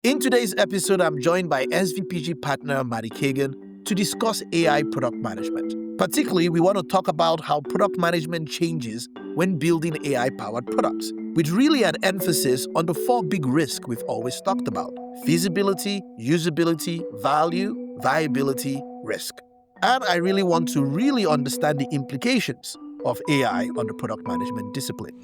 In today's episode, I'm joined by SVPG partner Marty Cagan to discuss AI product management. Particularly, we want to talk about how product management changes when building AI-powered products, with really an emphasis on the four big risks we've always talked about: feasibility, usability, value, viability, risk. And I really want to really understand the implications of AI on the product management discipline.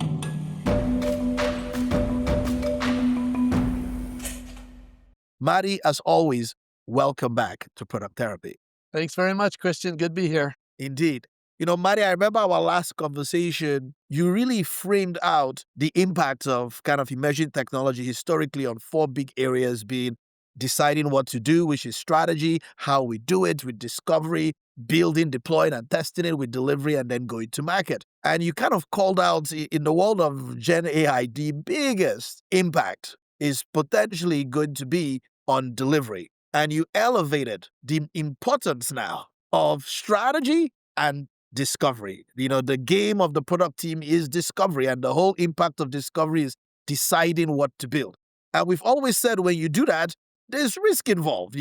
Marty, as always, welcome back to Product Therapy. Thanks very much, Christian. Good to be here. Indeed. Marty, I remember our last conversation, you really framed out the impact of kind of emerging technology historically on four big areas, being deciding what to do, which is strategy, how we do it with discovery, building, deploying, and testing it with delivery, and then going to market. And you kind of called out in the world of Gen AI, the biggest impact is potentially going to be on delivery. And you elevated the importance now of strategy and discovery. The game of the product team is discovery, and the whole impact of discovery is deciding what to build. And we've always said when you do that, there's risk involved,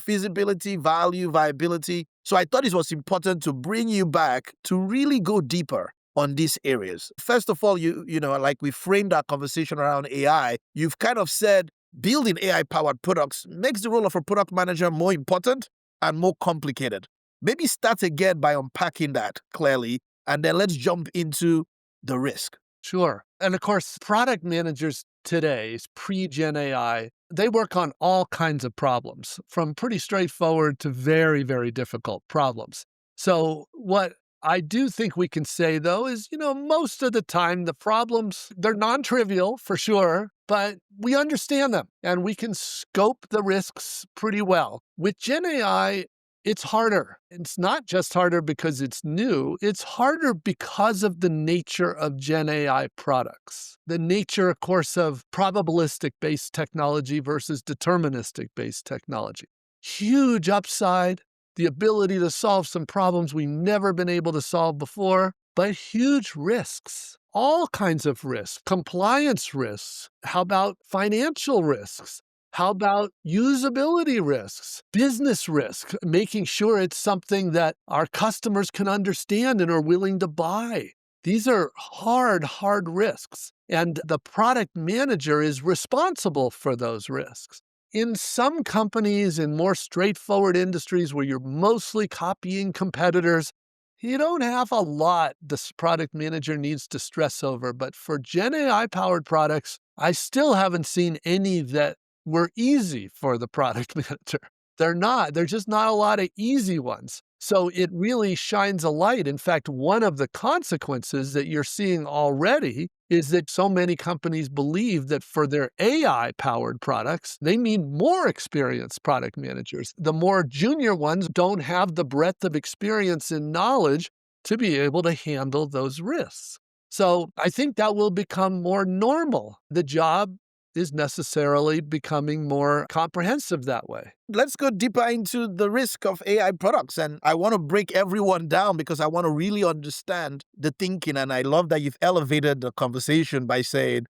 feasibility, value, viability. So I thought it was important to bring you back to really go deeper on these areas. First of all, like we framed our conversation around AI, you've kind of said building AI-powered products makes the role of a product manager more important and more complicated. Maybe start again by unpacking that clearly, and then let's jump into the risk. Sure. And of course, product managers today, pre-Gen AI, they work on all kinds of problems, from pretty straightforward to very, very difficult problems. So what I do think we can say, though, is, most of the time the problems, they're non-trivial for sure, but we understand them and we can scope the risks pretty well. With Gen AI, it's harder. It's not just harder because it's new. It's harder because of the nature of Gen AI products. The nature, of course, of probabilistic-based technology versus deterministic-based technology. Huge upside, the ability to solve some problems we've never been able to solve before, but huge risks. All kinds of risks. Compliance risks. How about financial risks? How about usability risks, business risk, making sure it's something that our customers can understand and are willing to buy? These are hard risks, and the product manager is responsible for those risks. In some companies, in more straightforward industries where you're mostly copying competitors, you don't have a lot this product manager needs to stress over. But for Gen AI-powered products, I still haven't seen any that were easy for the product manager. They're not. There's just not a lot of easy ones. So it really shines a light. In fact, one of the consequences that you're seeing already is that so many companies believe that for their AI-powered products, they need more experienced product managers. The more junior ones don't have the breadth of experience and knowledge to be able to handle those risks. So I think that will become more normal. The job is necessarily becoming more comprehensive that way. Let's go deeper into the risk of AI products. And I want to break everyone down because I want to really understand the thinking. And I love that you've elevated the conversation by saying,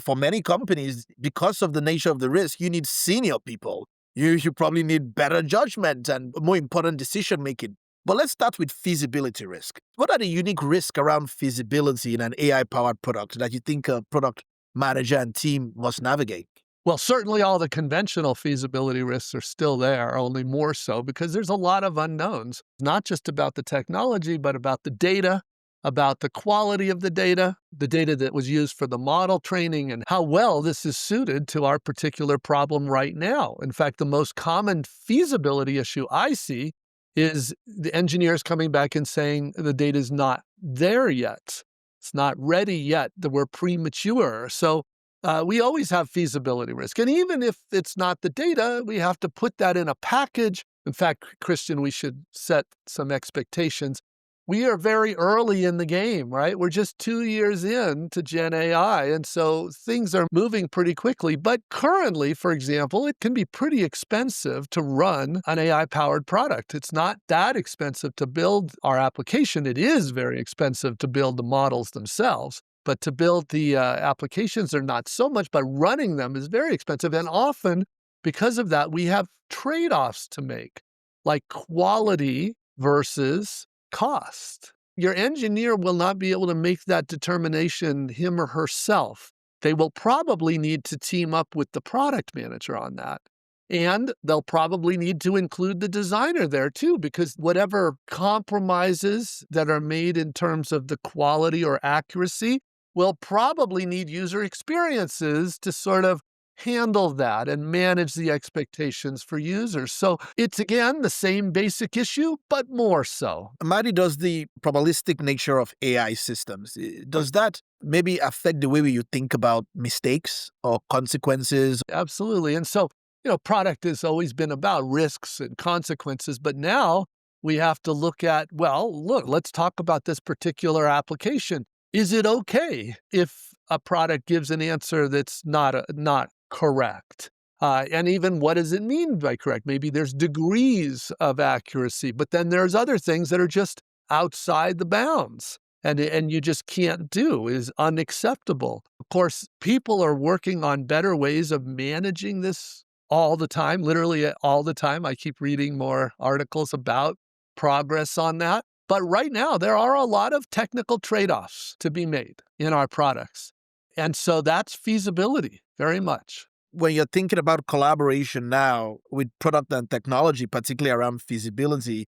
for many companies, because of the nature of the risk, you need senior people. You probably need better judgment and more important decision making. But let's start with feasibility risk. What are the unique risks around feasibility in an AI-powered product that you think a product manager and team must navigate? Well, certainly all the conventional feasibility risks are still there, only more so because there's a lot of unknowns, not just about the technology, but about the data, about the quality of the data that was used for the model training, and how well this is suited to our particular problem right now. In fact, the most common feasibility issue I see is the engineers coming back and saying the data is not there yet. It's not ready yet, that we're premature. So we always have feasibility risk. And even if it's not the data, we have to put that in a package. In fact, Christian, we should set some expectations. We are very early in the game, right? We're just 2 years in to Gen AI, and so things are moving pretty quickly. But currently, for example, it can be pretty expensive to run an AI-powered product. It's not that expensive to build our application. It is very expensive to build the models themselves. But to build the applications are not so much, but running them is very expensive. And often, because of that, we have trade offs to make, like quality versus cost. Your engineer will not be able to make that determination him or herself. They will probably need to team up with the product manager on that. And they'll probably need to include the designer there too, because whatever compromises that are made in terms of the quality or accuracy will probably need user experiences to sort of handle that and manage the expectations for users. So it's again the same basic issue, but more so. Marty, does the probabilistic nature of AI systems, does that maybe affect the way you think about mistakes or consequences? Absolutely. And so, product has always been about risks and consequences, but now we have to look at, well, look, let's talk about this particular application. Is it okay if a product gives an answer that's not correct? And even what does it mean by correct? Maybe there's degrees of accuracy, but then there's other things that are just outside the bounds and you just can't do, is unacceptable. Of course, people are working on better ways of managing this all the time, literally all the time. I keep reading more articles about progress on that. But right now, there are a lot of technical trade-offs to be made in our products. And so that's feasibility, very much. When you're thinking about collaboration now with product and technology, particularly around feasibility,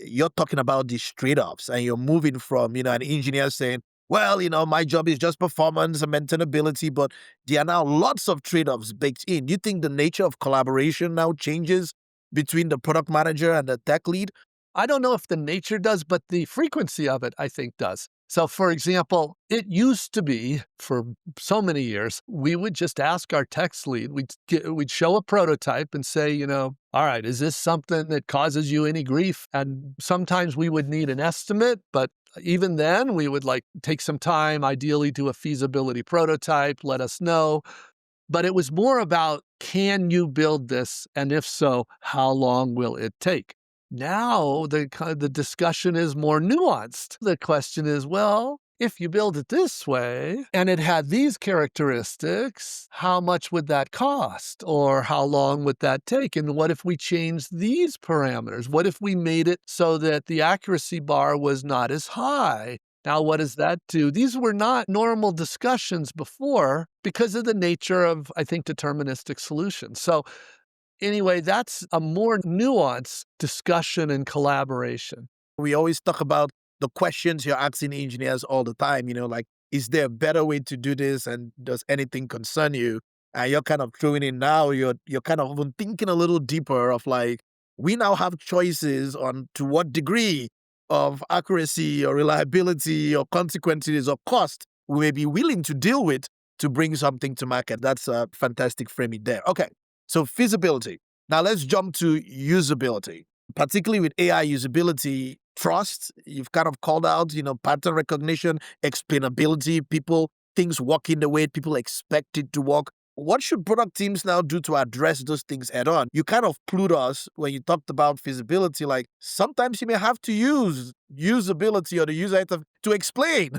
you're talking about these trade-offs and you're moving from, an engineer saying, well, my job is just performance and maintainability, but there are now lots of trade-offs baked in. Do you think the nature of collaboration now changes between the product manager and the tech lead? I don't know if the nature does, but the frequency of it, I think, does. So, for example, it used to be for so many years, we would just ask our text lead, we'd show a prototype and say, all right, is this something that causes you any grief? And sometimes we would need an estimate, but even then we would take some time, ideally do a feasibility prototype, let us know. But it was more about, can you build this? And if so, how long will it take? Now, the discussion is more nuanced. The question is, well, if you build it this way and it had these characteristics, how much would that cost? Or how long would that take? And what if we changed these parameters? What if we made it so that the accuracy bar was not as high? Now, what does that do? These were not normal discussions before because of the nature of, I think, deterministic solutions. So anyway, that's a more nuanced discussion and collaboration. We always talk about the questions you're asking engineers all the time, like, is there a better way to do this? And does anything concern you? And you're kind of throwing in now, you're kind of even thinking a little deeper of we now have choices on to what degree of accuracy or reliability or consequences or cost we may be willing to deal with to bring something to market. That's a fantastic framing there. Okay. So feasibility. Now let's jump to usability, particularly with AI usability, trust. You've kind of called out, pattern recognition, explainability, things working the way people expect it to work. What should product teams now do to address those things head on? You kind of clued us when you talked about feasibility, sometimes you may have to use usability or the user interface to explain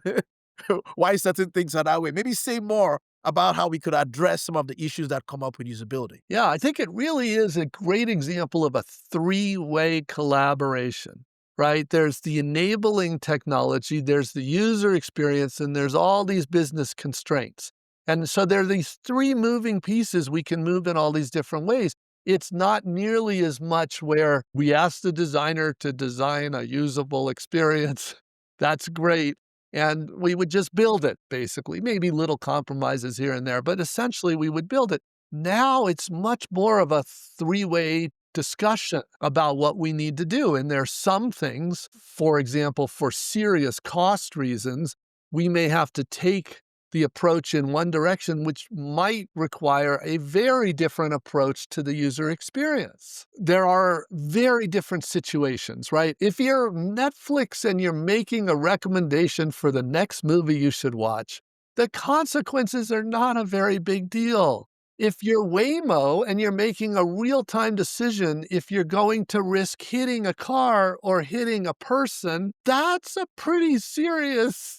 why certain things are that way. Maybe say more about how we could address some of the issues that come up with usability. Yeah, I think it really is a great example of a three-way collaboration, right? There's the enabling technology, there's the user experience, and there's all these business constraints. And so there are these three moving pieces we can move in all these different ways. It's not nearly as much where we ask the designer to design a usable experience. That's great. And we would just build it, basically. Maybe little compromises here and there, but essentially we would build it. Now it's much more of a three-way discussion about what we need to do. And there's some things, for example, for serious cost reasons, we may have to take the approach in one direction, which might require a very different approach to the user experience. There are very different situations, right? If you're Netflix and you're making a recommendation for the next movie you should watch, the consequences are not a very big deal. If you're Waymo and you're making a real-time decision if you're going to risk hitting a car or hitting a person, that's a pretty serious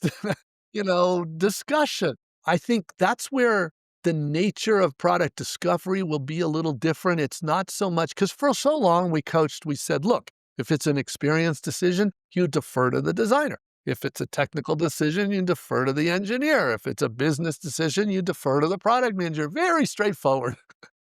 discussion. I think that's where the nature of product discovery will be a little different. It's not so much because for so long we said, look, if it's an experience decision, you defer to the designer. If it's a technical decision, you defer to the engineer. If it's a business decision, you defer to the product manager. Very straightforward.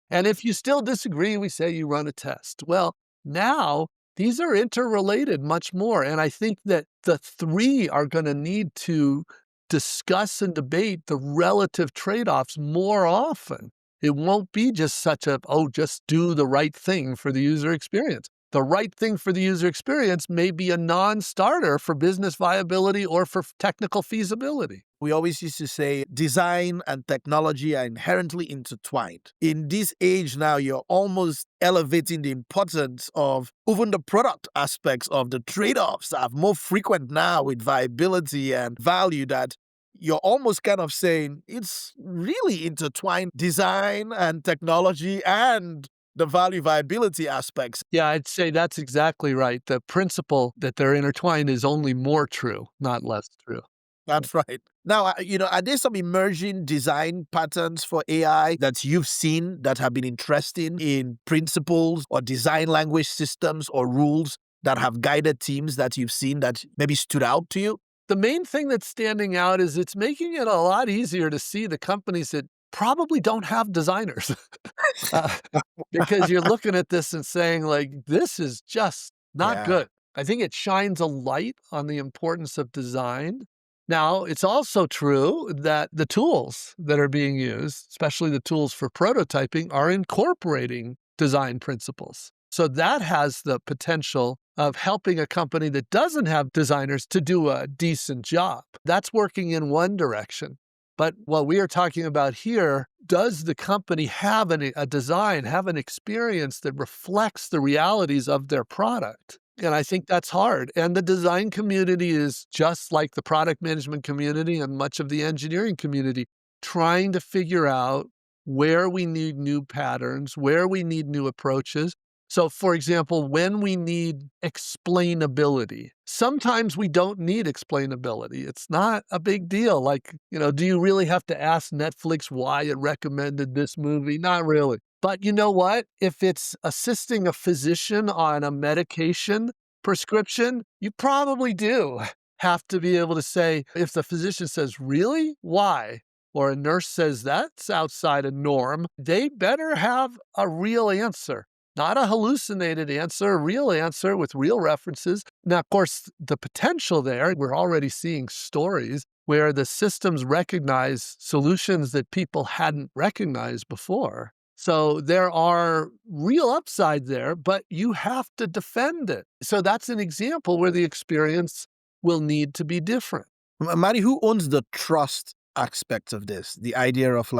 And if you still disagree, we say you run a test. Well, now these are interrelated much more. And I think that the three are going to need to discuss and debate the relative trade-offs more often. It won't be just such a, oh, just do the right thing for the user experience. The right thing for the user experience may be a non-starter for business viability or for technical feasibility. We always used to say design and technology are inherently intertwined. In this age now, you're almost elevating the importance of even the product aspects of the trade-offs that are more frequent now with viability and value, that you're almost kind of saying it's really intertwined, design and technology and the value viability aspects. Yeah, I'd say that's exactly right. The principle that they're intertwined is only more true, not less true. That's right. Now, are there some emerging design patterns for AI that you've seen that have been interesting in principles or design language systems or rules that have guided teams that you've seen that maybe stood out to you? The main thing that's standing out is it's making it a lot easier to see the companies that probably don't have designers. Uh, because you're looking at this and saying, like, this is just not Yeah. good. I think it shines a light on the importance of design. Now, it's also true that the tools that are being used, especially the tools for prototyping, are incorporating design principles. So that has the potential of helping a company that doesn't have designers to do a decent job. That's working in one direction. But what we are talking about here, does the company have a design, have an experience that reflects the realities of their product? And I think that's hard. And the design community is just like the product management community and much of the engineering community, trying to figure out where we need new patterns, where we need new approaches. So, for example, when we need explainability, sometimes we don't need explainability. It's not a big deal. Like, do you really have to ask Netflix why it recommended this movie? Not really. But you know what? If it's assisting a physician on a medication prescription, you probably do have to be able to say, if the physician says, really? Why? Or a nurse says that's outside a norm, they better have a real answer. Not a hallucinated answer, a real answer with real references. Now, of course, the potential there, we're already seeing stories where the systems recognize solutions that people hadn't recognized before. So there are real upside there, but you have to defend it. So that's an example where the experience will need to be different. Marty, who owns the trust aspect of this? The idea of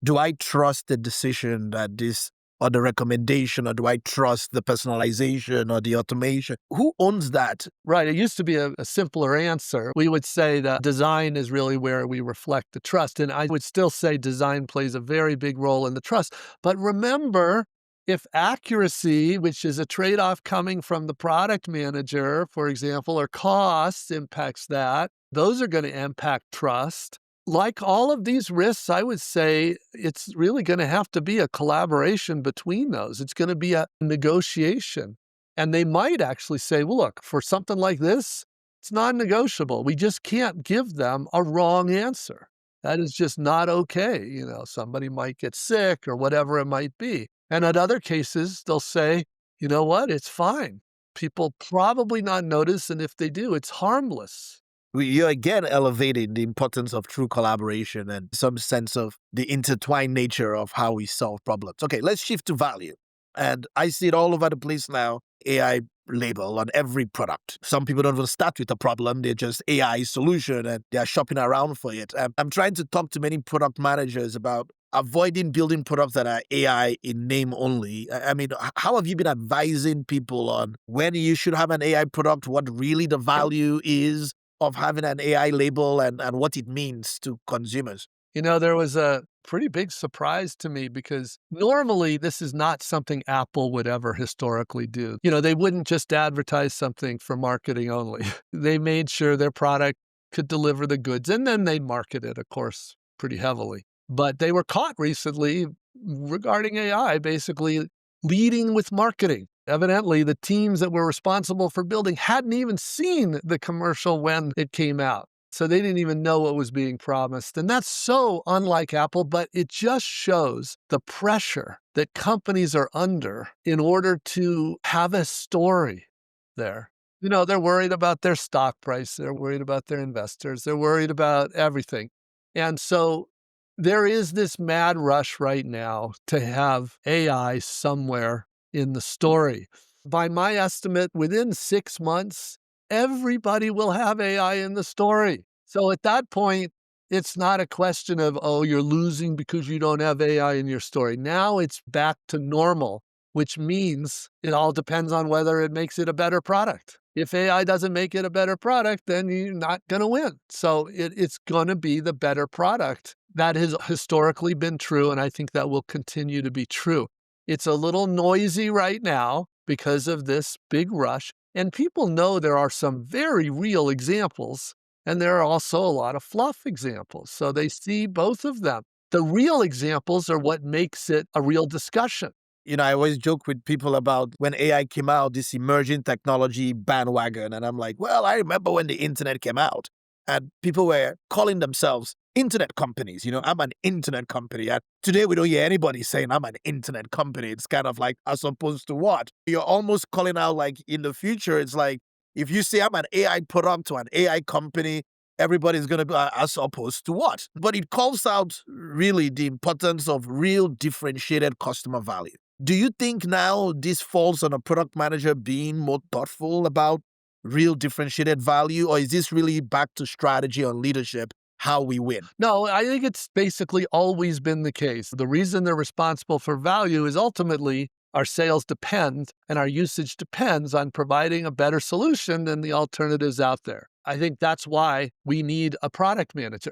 do I trust the decision that this or the recommendation, or do I trust the personalization or the automation? Who owns that? Right. It used to be a simpler answer. We would say that design is really where we reflect the trust. And I would still say design plays a very big role in the trust. But remember, if accuracy, which is a trade-off coming from the product manager, for example, or cost impacts that, those are going to impact trust. Like all of these risks, I would say it's really going to have to be a collaboration between those. It's going to be a negotiation. And they might actually say, well, look, for something like this, it's non-negotiable. We just can't give them a wrong answer. That is just not okay. Somebody might get sick or whatever it might be. And at other cases, they'll say, you know what, it's fine. People probably not notice. And if they do, it's harmless. You're again elevating the importance of true collaboration and some sense of the intertwined nature of how we solve problems. Okay, let's shift to value. And I see it all over the place now, AI label on every product. Some people don't even start with a problem. They're just AI solution and they're shopping around for it. I'm trying to talk to many product managers about avoiding building products that are AI in name only. I mean, how have you been advising people on when you should have an AI product, what really the value is of having an AI label and what it means to consumers? There was a pretty big surprise to me because normally this is not something Apple would ever historically do. They wouldn't just advertise something for marketing only. They made sure their product could deliver the goods. And then they market it, of course, pretty heavily. But they were caught recently regarding AI, basically leading with marketing. Evidently, the teams that were responsible for building hadn't even seen the commercial when it came out. So they didn't even know what was being promised. And that's so unlike Apple, but it just shows the pressure that companies are under in order to have a story there. They're worried about their stock price. They're worried about their investors. They're worried about everything. And so there is this mad rush right now to have AI somewhere in the story. By my estimate, within 6 months, everybody will have AI in the story. So at that point, it's not a question of, oh, you're losing because you don't have AI in your story. Now it's back to normal, which means it all depends on whether it makes it a better product. If AI doesn't make it a better product, then you're not going to win. So it's going to be the better product. That has historically been true, and I think that will continue to be true. It's a little noisy right now because of this big rush, and people know there are some very real examples, and there are also a lot of fluff examples. So they see both of them. The real examples are what makes it a real discussion. I always joke with people about when AI came out, this emerging technology bandwagon. And I'm like, well, I remember when the internet came out and people were calling themselves internet companies. I'm an internet company. And today we don't hear anybody saying I'm an internet company. It's kind of like, as opposed to what? You're almost calling out like in the future, it's like, if you say I'm an AI product or an AI company, everybody's going to be as opposed to what? But it calls out really the importance of real differentiated customer value. Do you think now this falls on a product manager being more thoughtful about real differentiated value, or is this really back to strategy on leadership, how we win? No, I think it's basically always been the case. The reason they're responsible for value is ultimately our sales depend and our usage depends on providing a better solution than the alternatives out there. I think that's why we need a product manager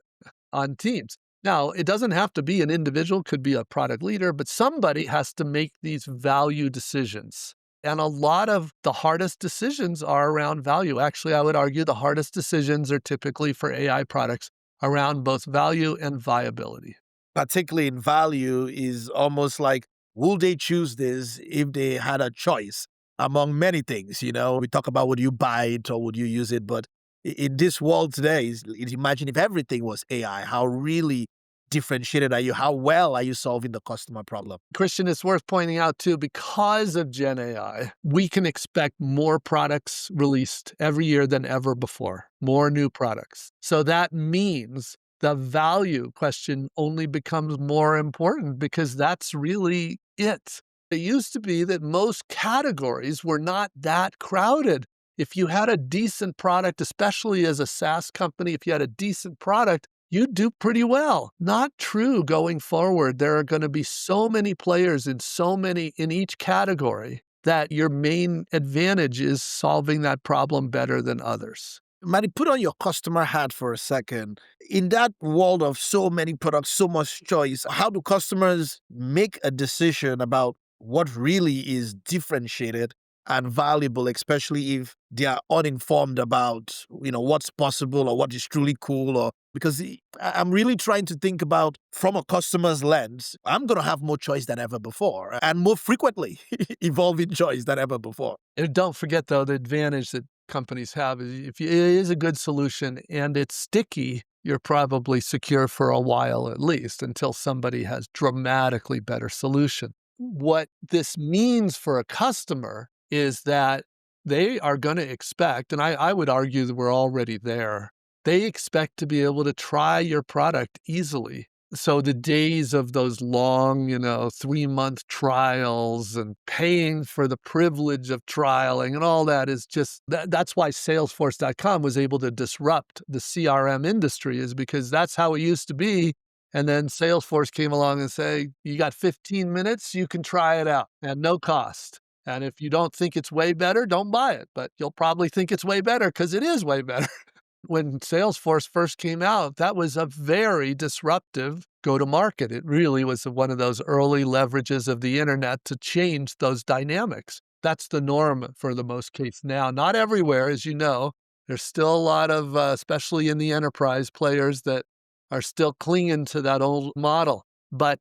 on teams. Now, it doesn't have to be an individual, could be a product leader, but somebody has to make these value decisions. And a lot of the hardest decisions are around value. Actually, I would argue the hardest decisions are typically for AI products around both value and viability. Particularly in value is almost like, would they choose this if they had a choice among many things? We talk about would you buy it or would you use it? But in this world today, imagine if everything was AI, how really differentiated are you? How well are you solving the customer problem? Christian, it's worth pointing out too, because of Gen AI, we can expect more products released every year than ever before, more new products. So that means the value question only becomes more important because that's really it. It used to be that most categories were not that crowded. If you had a decent product, especially as a SaaS company, if you had a decent product, you'd do pretty well. Not true going forward. There are going to be so many players in each category that your main advantage is solving that problem better than others. Marty, put on your customer hat for a second. In that world of so many products, so much choice, how do customers make a decision about what really is differentiated and valuable, especially if they are uninformed about, what's possible or what is truly cool? Or because I'm really trying to think about from a customer's lens, I'm going to have more choice than ever before and more frequently evolving choice than ever before. And don't forget, though, the advantage that companies have is if it is a good solution and it's sticky, you're probably secure for a while at least until somebody has dramatically better solution. What this means for a customer is that they are going to expect, and I would argue that we're already there, they expect to be able to try your product easily. So the days of those long, 3-month trials and paying for the privilege of trialing and all that is just, that's why Salesforce.com was able to disrupt the CRM industry, is because that's how it used to be. And then Salesforce came along and say, you got 15 minutes, you can try it out at no cost. And if you don't think it's way better, don't buy it. But you'll probably think it's way better because it is way better. When Salesforce first came out, that was a very disruptive go-to-market. It really was one of those early leverages of the internet to change those dynamics. That's the norm for the most case now. Not everywhere, as you know. There's still a lot of, especially in the enterprise players that are still clinging to that old model. But,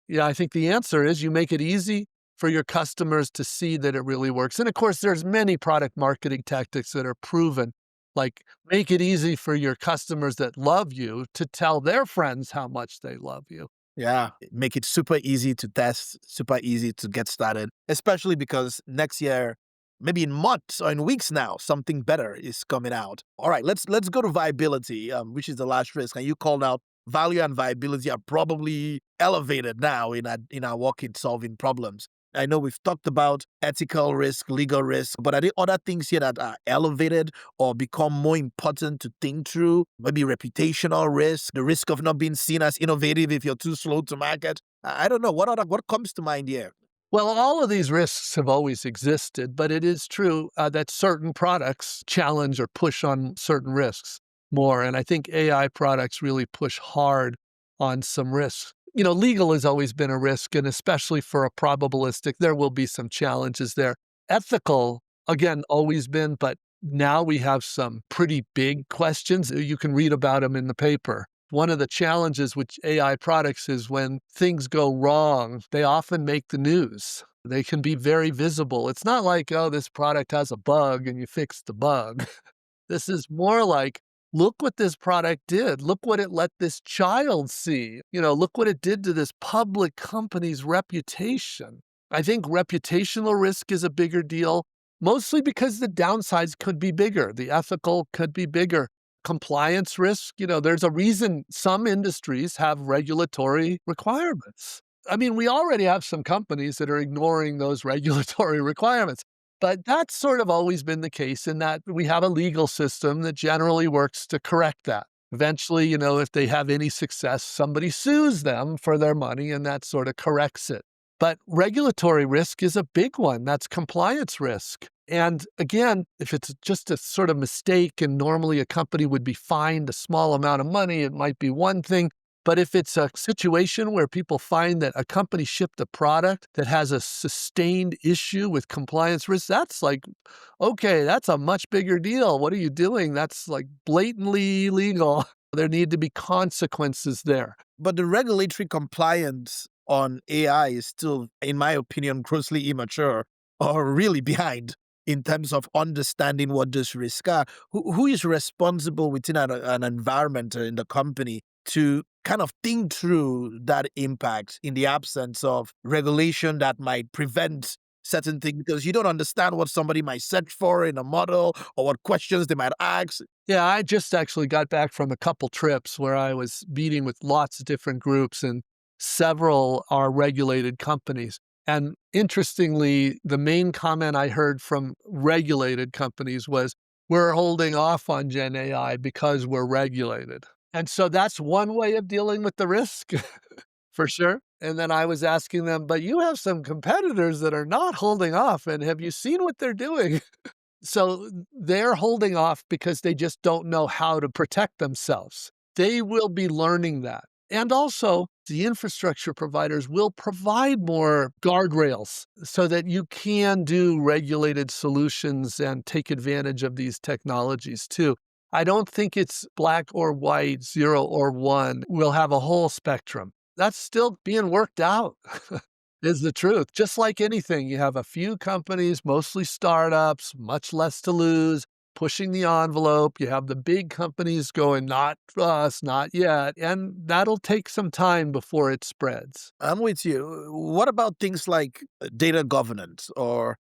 yeah, I think the answer is you make it easy for your customers to see that it really works. And of course, there's many product marketing tactics that are proven, like make it easy for your customers that love you to tell their friends how much they love you. Yeah, make it super easy to test, super easy to get started, especially because next year, maybe in months or in weeks now, something better is coming out. All right, let's go to viability, which is the last risk. And you called out value and viability are probably elevated now in our work in solving problems. I know we've talked about ethical risk, legal risk, but are there other things here that are elevated or become more important to think through? Maybe reputational risk, the risk of not being seen as innovative if you're too slow to market. I don't know. What comes to mind here? Well, all of these risks have always existed, but it is true that certain products challenge or push on certain risks more. And I think AI products really push hard on some risks. Legal has always been a risk, and especially for a probabilistic, there will be some challenges there. Ethical, again, always been, but now we have some pretty big questions. You can read about them in the paper. One of the challenges with AI products is when things go wrong, they often make the news. They can be very visible. It's not like, oh, this product has a bug and you fix the bug. This is more like, look what this product did. Look what it let this child see. Look what it did to this public company's reputation. I think reputational risk is a bigger deal, mostly because the downsides could be bigger. The ethical could be bigger. Compliance risk, there's a reason some industries have regulatory requirements. I mean, we already have some companies that are ignoring those regulatory requirements. But that's sort of always been the case in that we have a legal system that generally works to correct that. Eventually, if they have any success, somebody sues them for their money and that sort of corrects it. But regulatory risk is a big one. That's compliance risk. And again, if it's just a sort of mistake and normally a company would be fined a small amount of money, it might be one thing. But if it's a situation where people find that a company shipped a product that has a sustained issue with compliance risk, that's like, okay, that's a much bigger deal. What are you doing? That's like blatantly illegal. There need to be consequences there. But the regulatory compliance on AI is still, in my opinion, grossly immature or really behind in terms of understanding what those risks are. Who is responsible within an environment or in the company to kind of think through that impact in the absence of regulation that might prevent certain things because you don't understand what somebody might search for in a model or what questions they might ask. Yeah, I just actually got back from a couple trips where I was meeting with lots of different groups, and several are regulated companies. And interestingly, the main comment I heard from regulated companies was, we're holding off on Gen AI because we're regulated. And so that's one way of dealing with the risk, for sure. And then I was asking them, but you have some competitors that are not holding off, and have you seen what they're doing? So they're holding off because they just don't know how to protect themselves. They will be learning that. And also, the infrastructure providers will provide more guardrails so that you can do regulated solutions and take advantage of these technologies too. I don't think it's black or white, 0 or 1. We'll have a whole spectrum. That's still being worked out. Is the truth. Just like anything, you have a few companies, mostly startups, much less to lose, pushing the envelope. You have the big companies going, not us, not yet. And that'll take some time before it spreads. I'm with you. What about things like data governance or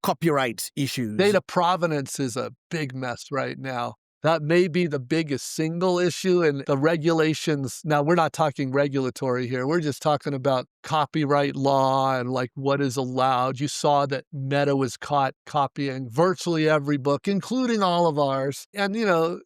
copyright issues? Data provenance is a big mess right now. That may be the biggest single issue in the regulations. Now, we're not talking regulatory here. We're just talking about copyright law and like what is allowed. You saw that Meta was caught copying virtually every book, including all of ours. And,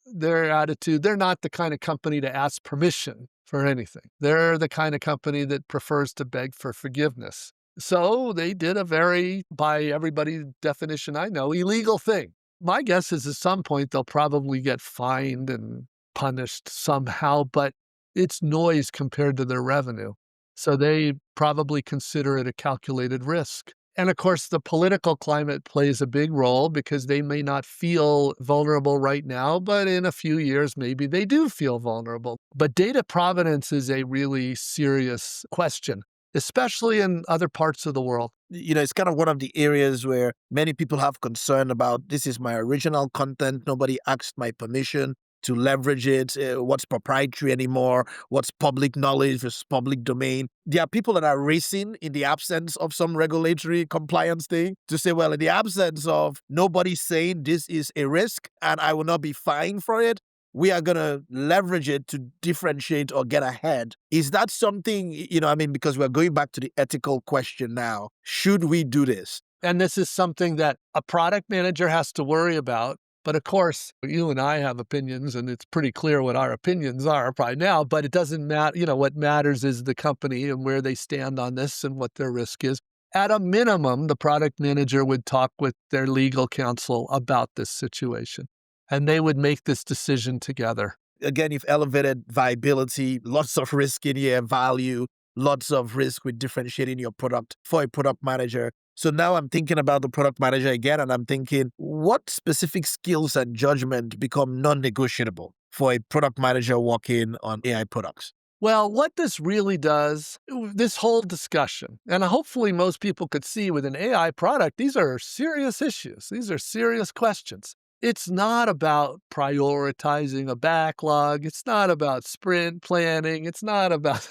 their attitude, they're not the kind of company to ask permission for anything. They're the kind of company that prefers to beg for forgiveness. So they did a very, by everybody's definition I know, illegal thing. My guess is at some point they'll probably get fined and punished somehow, but it's noise compared to their revenue. So they probably consider it a calculated risk. And of course, the political climate plays a big role because they may not feel vulnerable right now, but in a few years, maybe they do feel vulnerable. But data provenance is a really serious question, especially in other parts of the world. It's kind of one of the areas where many people have concern about this is my original content. Nobody asked my permission to leverage it. What's proprietary anymore? What's public knowledge versus public domain? There are people that are racing in the absence of some regulatory compliance thing to say, well, in the absence of nobody saying this is a risk and I will not be fined for it, we are going to leverage it to differentiate or get ahead. Is that something, because we're going back to the ethical question now, should we do this? And this is something that a product manager has to worry about. But of course, you and I have opinions, and it's pretty clear what our opinions are by now, but it doesn't matter. What matters is the company and where they stand on this and what their risk is. At a minimum, the product manager would talk with their legal counsel about this situation, and they would make this decision together. Again, you've elevated viability, lots of risk in here, value, lots of risk with differentiating your product for a product manager. So now I'm thinking about the product manager again, and I'm thinking, what specific skills and judgment become non-negotiable for a product manager working on AI products? Well, what this really does, this whole discussion, and hopefully most people could see with an AI product, these are serious issues. These are serious questions. It's not about prioritizing a backlog. It's not about sprint planning. It's not about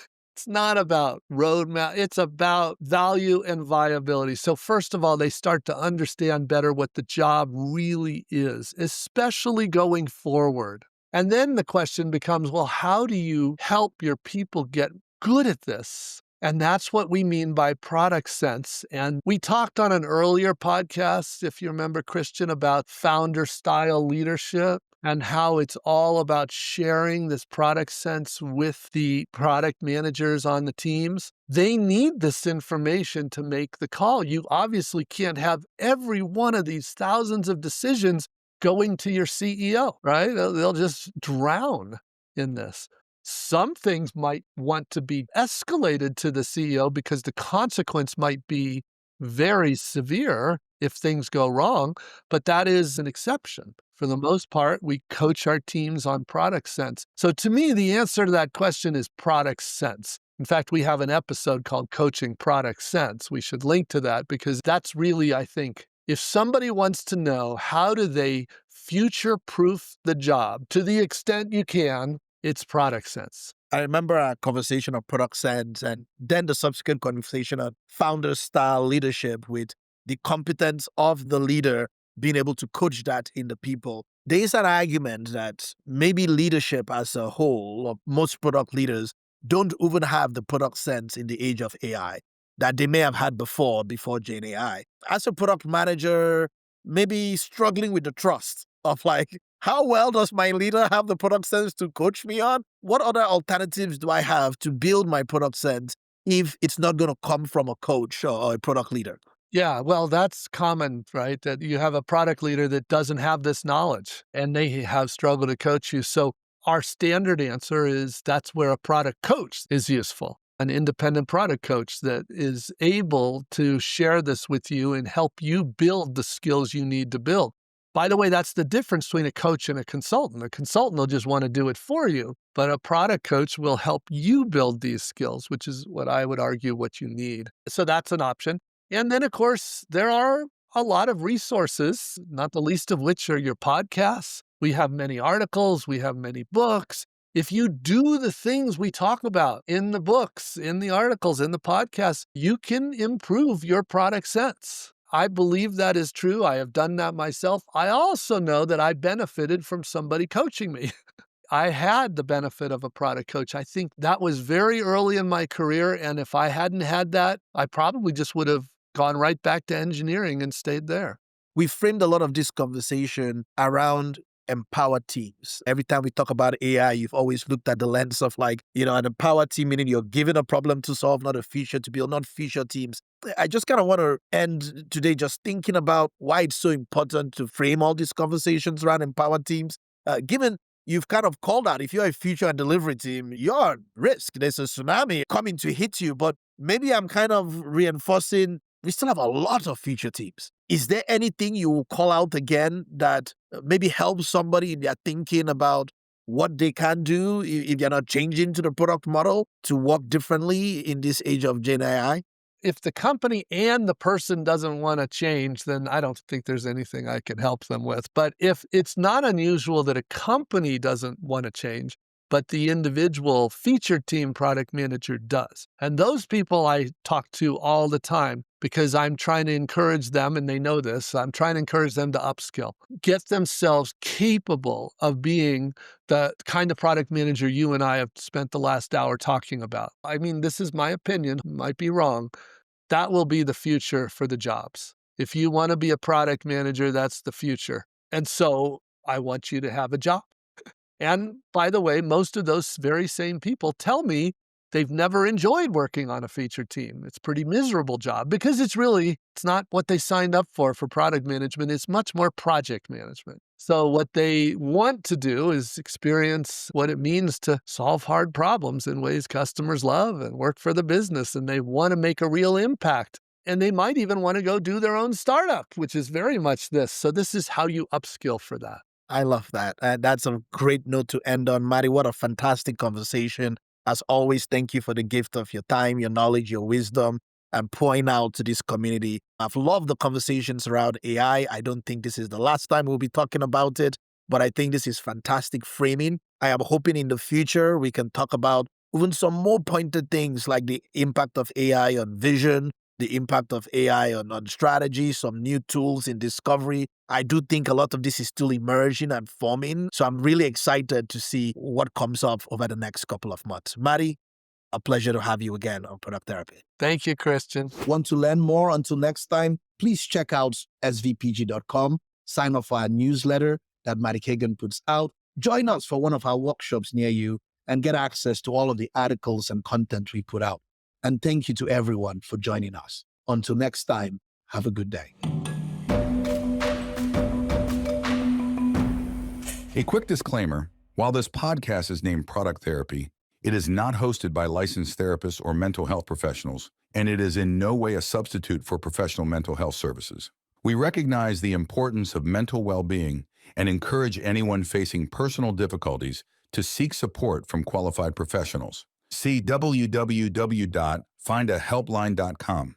roadmap. It's about value and viability. So first of all, they start to understand better what the job really is, especially going forward. And then the question becomes, well, how do you help your people get good at this? And that's what we mean by product sense. And we talked on an earlier podcast, if you remember, Christian, about founder style leadership and how it's all about sharing this product sense with the product managers on the teams. They need this information to make the call. You obviously can't have every one of these thousands of decisions going to your CEO, right? They'll just drown in this. Some things might want to be escalated to the CEO because the consequence might be very severe if things go wrong, but that is an exception. For the most part, we coach our teams on product sense. So to me, the answer to that question is product sense. In fact, we have an episode called Coaching Product Sense. We should link to that because that's really, I think, if somebody wants to know how do they future-proof the job to the extent you can, it's product sense. I remember our conversation on product sense and then the subsequent conversation on founder style leadership with the competence of the leader being able to coach that in the people. There is an argument that maybe leadership as a whole, or most product leaders, don't even have the product sense in the age of AI that they may have had before Gen AI. As a product manager, maybe struggling with the trust of how well does my leader have the product sense to coach me on? What other alternatives do I have to build my product sense if it's not going to come from a coach or a product leader? Yeah, well, that's common, right? That you have a product leader that doesn't have this knowledge and they have struggled to coach you. So our standard answer is that's where a product coach is useful. An independent product coach that is able to share this with you and help you build the skills you need to build. By the way, that's the difference between a coach and a consultant. A consultant will just want to do it for you, but a product coach will help you build these skills, which is what I would argue what you need. So that's an option. And then, of course, there are a lot of resources, not the least of which are your podcasts. We have many articles. We have many books. If you do the things we talk about in the books, in the articles, in the podcasts, you can improve your product sense. I believe that is true. I have done that myself. I also know that I benefited from somebody coaching me. I had the benefit of a product coach. I think that was very early in my career. And if I hadn't had that, I probably just would have gone right back to engineering and stayed there. We framed a lot of this conversation around empowered teams. Every time we talk about AI, you've always looked at the lens of an empowered team, meaning you're given a problem to solve, not a feature to build, not feature teams. I just kind of want to end today just thinking about why it's so important to frame all these conversations around empowered teams, given you've kind of called out, if you're a feature and delivery team, you're at risk. There's a tsunami coming to hit you, but maybe I'm kind of reinforcing we still have a lot of feature teams. Is there anything you will call out again that maybe helps somebody in their thinking about what they can do if they're not changing to the product model to work differently in this age of Gen AI? If the company and the person doesn't want to change, then I don't think there's anything I can help them with. But if it's not unusual that a company doesn't want to change, but the individual feature team product manager does. And those people I talk to all the time because I'm trying to encourage them, and they know this, I'm trying to encourage them to upskill, get themselves capable of being the kind of product manager you and I have spent the last hour talking about. I mean, this is my opinion, might be wrong. That will be the future for the jobs. If you want to be a product manager, that's the future. And so I want you to have a job. And by the way, most of those very same people tell me they've never enjoyed working on a feature team. It's a pretty miserable job because it's not what they signed up for product management. It's much more project management. So what they want to do is experience what it means to solve hard problems in ways customers love and work for the business. And they want to make a real impact. And they might even want to go do their own startup, which is very much this. So this is how you upskill for that. I love that. That's a great note to end on. Marty, what a fantastic conversation. As always, thank you for the gift of your time, your knowledge, your wisdom, and pouring out to this community. I've loved the conversations around AI. I don't think this is the last time we'll be talking about it, but I think this is fantastic framing. I am hoping in the future we can talk about even some more pointed things like the impact of AI on vision, the impact of AI on strategy, some new tools in discovery. I do think a lot of this is still emerging and forming. So I'm really excited to see what comes up over the next couple of months. Marty, a pleasure to have you again on Product Therapy. Thank you, Christian. Want to learn more? Until next time, please check out svpg.com, sign up for our newsletter that Marty Cagan puts out, join us for one of our workshops near you, and get access to all of the articles and content we put out. And thank you to everyone for joining us. Until next time, have a good day. A quick disclaimer, while this podcast is named Product Therapy, it is not hosted by licensed therapists or mental health professionals, and it is in no way a substitute for professional mental health services. We recognize the importance of mental well-being and encourage anyone facing personal difficulties to seek support from qualified professionals. See www.findahelpline.com.